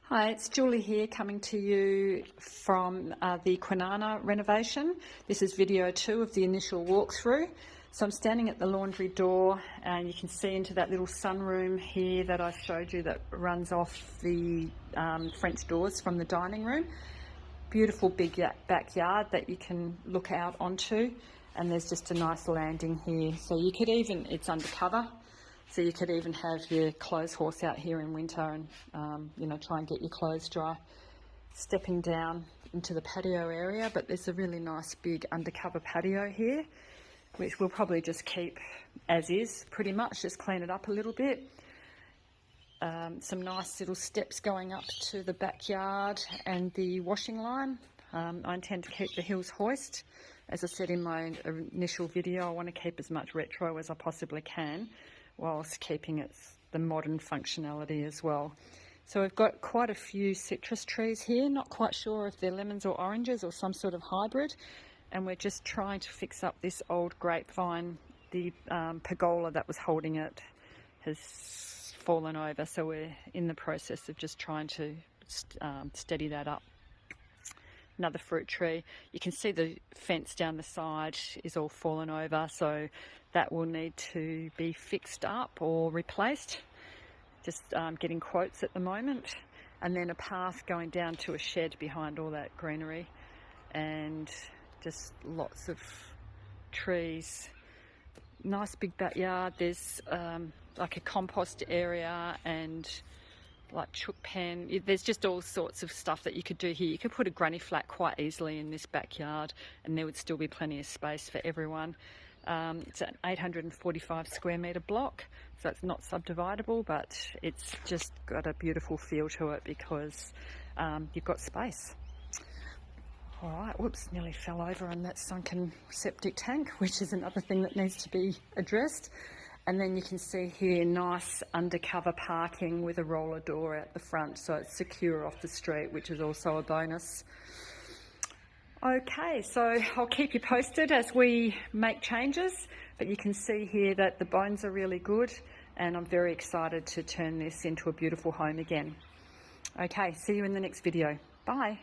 Hi, it's Julie here coming to you from the Kwinana renovation. This is video 2 of the initial walkthrough. So I'm standing at the laundry door and you can see into that little sunroom here that I showed you that runs off the French doors from the dining room. Beautiful big backyard that you can look out onto, and there's just a nice landing here. So you could even, it's undercover, so you could even have your clothes horse out here in winter and try and get your clothes dry. Stepping down into the patio area, but there's a really nice big undercover patio here, which we'll probably just keep as is, pretty much, just clean it up a little bit. Some nice little steps going up to the backyard and the washing line. I intend to keep the Hills hoist. As I said in my initial video, I want to keep as much retro as I possibly can, whilst keeping the modern functionality as well. So we've got quite a few citrus trees here, not quite sure if they're lemons or oranges or some sort of hybrid, and we're just trying to fix up this old grapevine. The pergola that was holding it has fallen over, so we're in the process of just trying to steady that up. Another fruit tree. You can see the fence down the side is all fallen over, so that will need to be fixed up or replaced. Just getting quotes at the moment. And then a path going down to a shed behind all that greenery, and just lots of trees. Nice big backyard. There's like a compost area and like chook pen. There's just all sorts of stuff that you could do here. You could put a granny flat quite easily in this backyard and there would still be plenty of space for everyone. It's an 845 square metre block, so it's not subdividable, but it's just got a beautiful feel to it because you've got space. All right, whoops, nearly fell over on that sunken septic tank, which is another thing that needs to be addressed. And then you can see here nice undercover parking with a roller door at the front, so it's secure off the street, which is also a bonus. Okay, so I'll keep you posted as we make changes, but you can see here that the bones are really good and I'm very excited to turn this into a beautiful home again. Okay, see you in the next video. Bye.